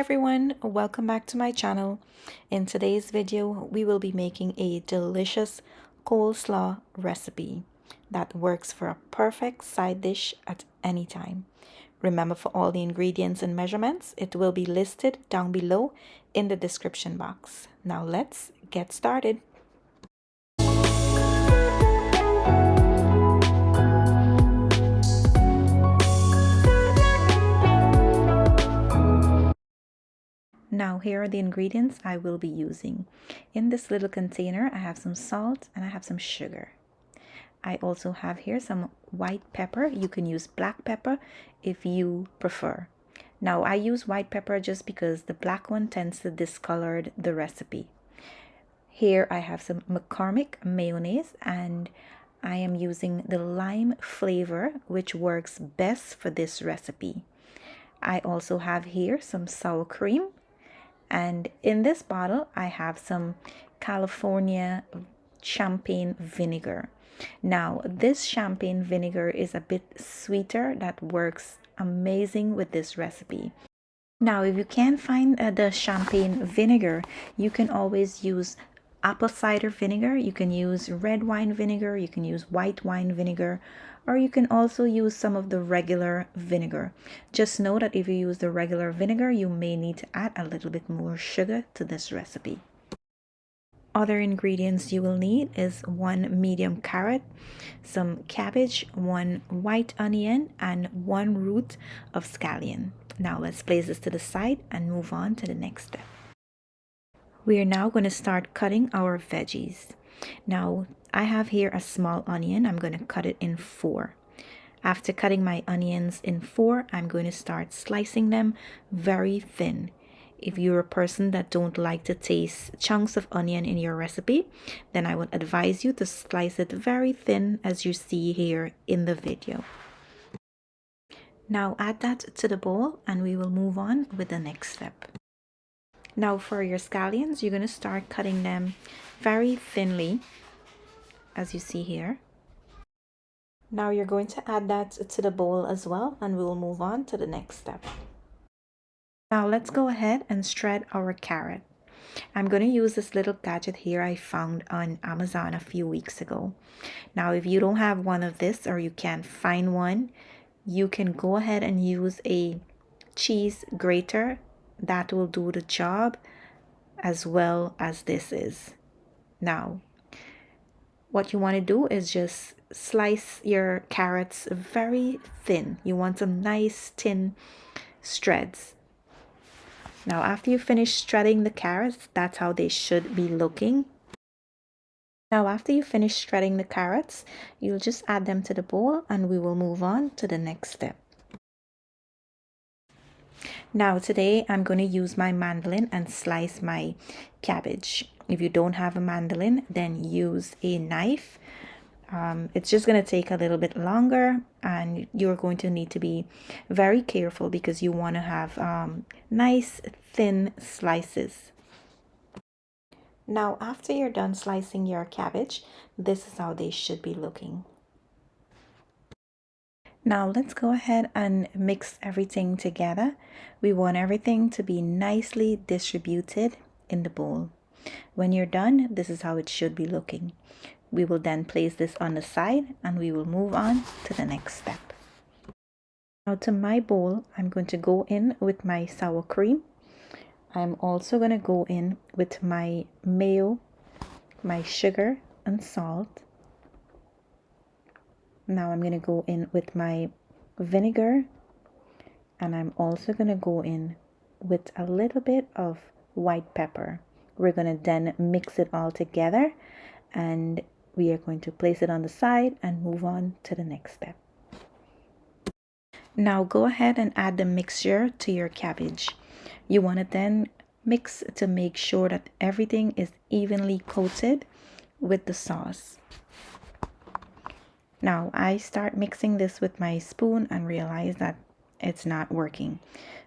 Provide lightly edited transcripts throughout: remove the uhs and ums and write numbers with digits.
everyone, welcome back to my channel. In today's video, we will be making a delicious coleslaw recipe that works for a perfect side dish at any time. Remember, for all the ingredients and measurements, it will be listed down below in the description box. Now let's get started. Now here are the ingredients I will be using. In this little container, I have some salt and I have some sugar. I also have here some white pepper. You can use black pepper if you prefer. Now I use white pepper just because the black one tends to discolor the recipe. Here I have some McCormick mayonnaise and I am using the lime flavor, which works best for this recipe. I also have here some sour cream. And in this bottle, I have some California champagne vinegar. Now, this champagne vinegar is a bit sweeter that works amazing with this recipe. Now, if you can't find the champagne vinegar, you can always use apple cider vinegar. You can use red wine vinegar. You can use white wine vinegar. Or you can also use some of the regular vinegar. Just know that if you use the regular vinegar, you may need to add a little bit more sugar to this recipe. Other ingredients you will need is 1 medium carrot, some cabbage, 1 white onion, and 1 root of scallion. Now let's place this to the side and move on to the next step. We are now going to start cutting our veggies. Now, I have here a small onion. I'm going to cut it in 4. After cutting my onions in 4, I'm going to start slicing them very thin. If you're a person that don't like to taste chunks of onion in your recipe, then I would advise you to slice it very thin as you see here in the video. Now add that to the bowl and we will move on with the next step. Now for your scallions, you're going to start cutting them very thinly, as you see here. Now you're going to add that to the bowl as well, and we'll move on to the next step. Now let's go ahead and shred our carrot. I'm going to use this little gadget here I found on Amazon a few weeks ago. Now if you don't have one of this or you can't find one, you can go ahead and use a cheese grater. That will do the job as well as this is. Now, what you want to do is just slice your carrots very thin. You want some nice thin shreds. Now, after you finish shredding the carrots, that's how they should be looking. Now, after you finish shredding the carrots, you'll just add them to the bowl and we will move on to the next step. Now today I'm going to use my mandolin and slice my cabbage. If you don't have a mandolin, then use a knife. It's just going to take a little bit longer and you're going to need to be very careful because you want to have nice thin slices. Now after you're done slicing your cabbage, this is how they should be looking. Now let's go ahead and mix everything together. We want everything to be nicely distributed in the bowl. When you're done, this is how it should be looking. We will then place this on the side and we will move on to the next step. Now to my bowl, I'm going to go in with my sour cream. I'm also going to go in with my mayo, my sugar and salt. Now I'm going to go in with my vinegar and I'm also going to go in with a little bit of white pepper. We're going to then mix it all together and we are going to place it on the side and move on to the next step. Now go ahead and add the mixture to your cabbage. You want to then mix to make sure that everything is evenly coated with the sauce. Now I start mixing this with my spoon and realize that it's not working.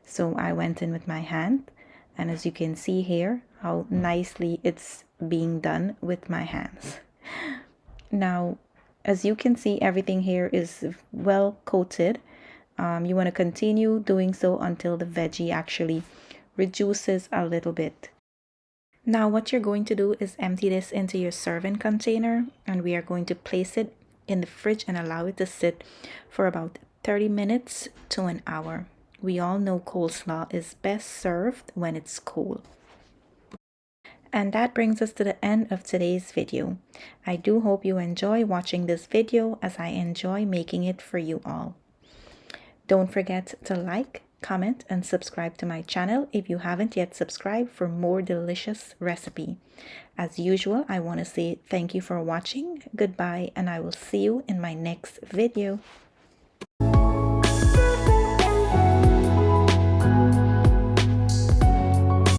So I went in with my hand and as you can see here how nicely it's being done with my hands. Now as you can see, everything here is well coated. You want to continue doing so until the veggie actually reduces a little bit. Now what you're going to do is empty this into your serving container, and we are going to place it in the fridge and allow it to sit for about 30 minutes to an hour. We all know coleslaw is best served when it's cool. And that brings us to the end of today's video. I do hope you enjoy watching this video as I enjoy making it for you all. Don't forget to like, comment, and subscribe to my channel if you haven't yet subscribed for more delicious recipe. As usual, I want to say thank you for watching, goodbye, and I will see you in my next video.